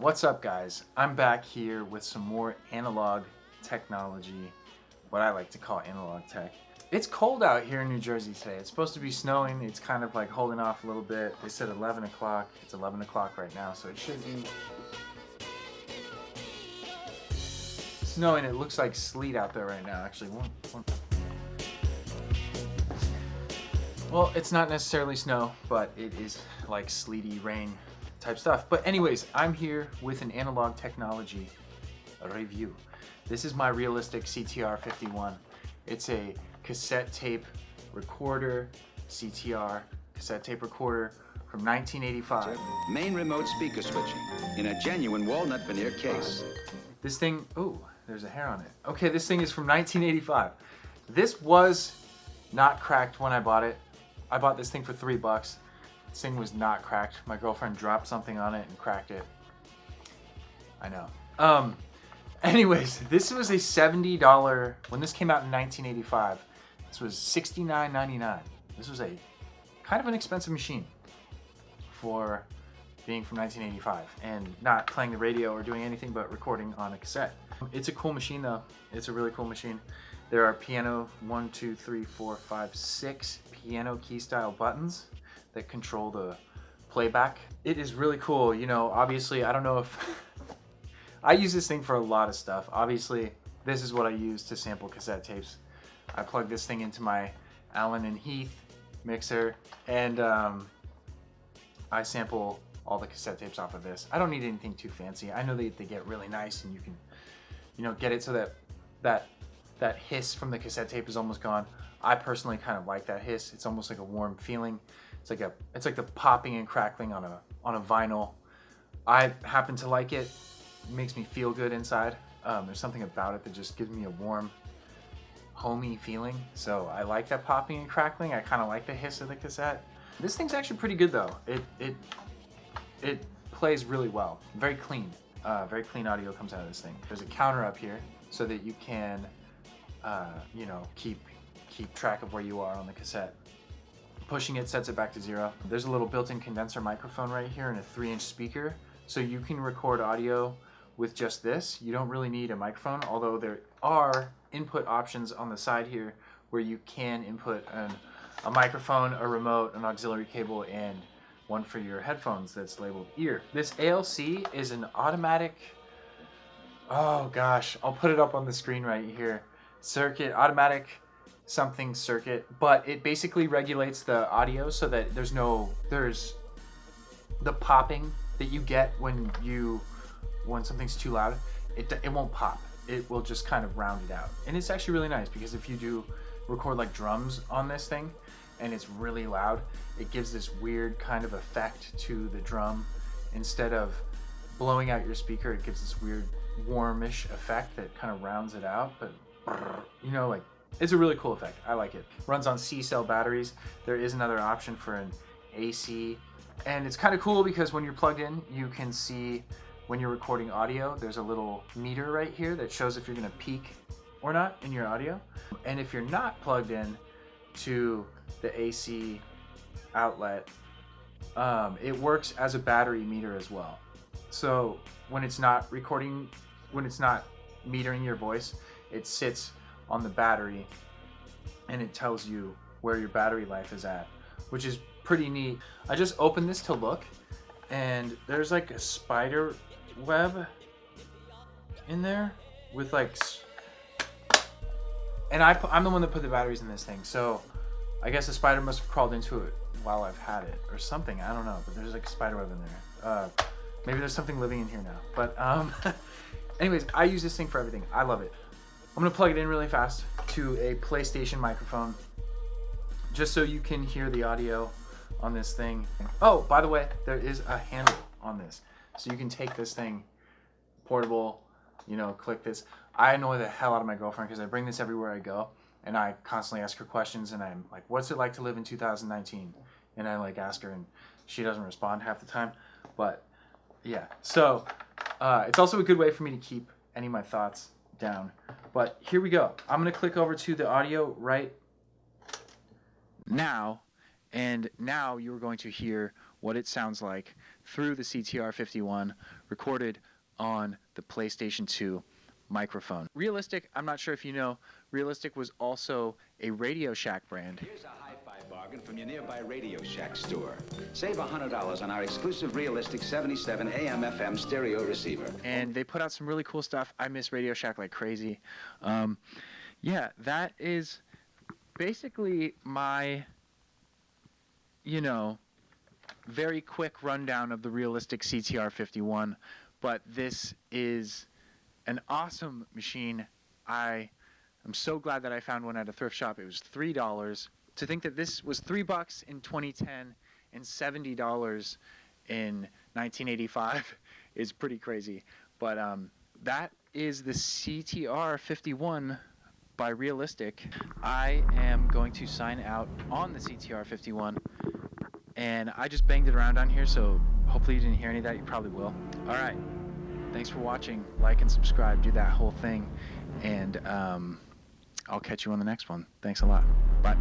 What's up, guys? I'm back here with some more analog technology, what I like to call analog tech. It's cold out here in New Jersey today. It's supposed to be snowing. It's kind of like holding off a little bit. They said 11 o'clock. It's 11 o'clock right now, so it should be snowing. It looks like sleet out there right now, actually. Well, it's not necessarily snow, but it is like sleety rain type stuff. But anyways, I'm here with an analog technology review. This is my realistic CTR-51. It's a cassette tape recorder, CTR cassette tape recorder from 1985. Main remote speaker switching in a genuine walnut veneer case. This thing, ooh, there's a hair on it. Okay, this thing is from 1985. This was not cracked when I bought it. I bought this thing for $3. This thing was not cracked. My girlfriend dropped something on it and cracked it. I know. Anyways, this was a $70, when this came out in 1985, this was $69.99. This was a kind of an expensive machine for being from 1985 and not playing the radio or doing anything but recording on a cassette. It's a cool machine though. It's a really cool machine. There are piano 1, 2, 3, 4, 5, 6 piano key style buttons that control the playback. It is really cool. You know, obviously, I don't know if I use this thing for a lot of stuff. Obviously, this is what I use to sample cassette tapes. I plug this thing into my Allen and Heath mixer, and I sample all the cassette tapes off of this. I don't need anything too fancy. I know they get really nice, and you can, you know, get it so that hiss from the cassette tape is almost gone. I personally kind of like that hiss. It's almost like a warm feeling. It's like the popping and crackling on a vinyl. I happen to like it. It makes me feel good inside. There's something about it that just gives me a warm, homey feeling. So I like that popping and crackling. I kind of like the hiss of the cassette. This thing's actually pretty good though. It plays really well. Very clean. Very clean audio comes out of this thing. There's a counter up here so that you can, you know, keep track of where you are on the cassette. Pushing it sets it back to 0. There's a little built-in condenser microphone right here and a 3-inch speaker, so you can record audio with just this. You don't really need a microphone, although there are input options on the side here where you can input a microphone, a remote, an auxiliary cable, and one for your headphones that's labeled ear. This ALC is an automatic, oh gosh, I'll put it up on the screen right here. Circuit, automatic something circuit, but it basically regulates the audio so that there's the popping that you get when something's too loud, it won't pop. It will just kind of round it out. And it's actually really nice because if you do record like drums on this thing and it's really loud, it gives this weird kind of effect to the drum. Instead of blowing out your speaker, it gives this weird warmish effect that kind of rounds it out. But you know, like, it's a really cool effect. I like it. Runs on C-cell batteries. There is another option for an AC. And it's kind of cool because when you're plugged in, you can see when you're recording audio, there's a little meter right here that shows if you're going to peak or not in your audio. And if you're not plugged in to the AC outlet, it works as a battery meter as well. So when it's not recording, when it's not metering your voice, it sits on the battery and it tells you where your battery life is at, which is pretty neat. I just opened this to look and there's like a spider web in there with like, and I'm the one that put the batteries in this thing, so I guess a spider must have crawled into it while I've had it or something. I don't know, but there's like a spider web in there. Maybe there's something living in here now, but anyways, I use this thing for everything. I love it. I'm gonna plug it in really fast to a PlayStation microphone just so you can hear the audio on this thing. Oh, by the way, there is a handle on this. So you can take this thing portable, you know, click this. I annoy the hell out of my girlfriend because I bring this everywhere I go and I constantly ask her questions and I'm like, what's it like to live in 2019? And I like ask her and she doesn't respond half the time. But yeah, so it's also a good way for me to keep any of my thoughts down. But here we go. I'm going to click over to the audio right now, and now you're going to hear what it sounds like through the CTR-51, recorded on the PlayStation 2 microphone. Realistic, I'm not sure if you know, Realistic was also a Radio Shack brand. Here's a hi-fi bargain from your nearby Radio Shack store. Save $100 on our exclusive Realistic 77 AM/FM stereo receiver. And they put out some really cool stuff. I miss Radio Shack like crazy. Yeah, that is basically my, very quick rundown of the Realistic CTR-51. But this is an awesome machine. I am so glad that I found one at a thrift shop. It was $3. To think that this was $3 in 2010 and $70 in 1985 is pretty crazy. But that is the CTR-51 by Realistic. I am going to sign out on the CTR-51, and I just banged it around on here, so hopefully you didn't hear any of that. You probably will. All right. Thanks for watching. Like and subscribe. Do that whole thing. And I'll catch you on the next one. Thanks a lot. Bye.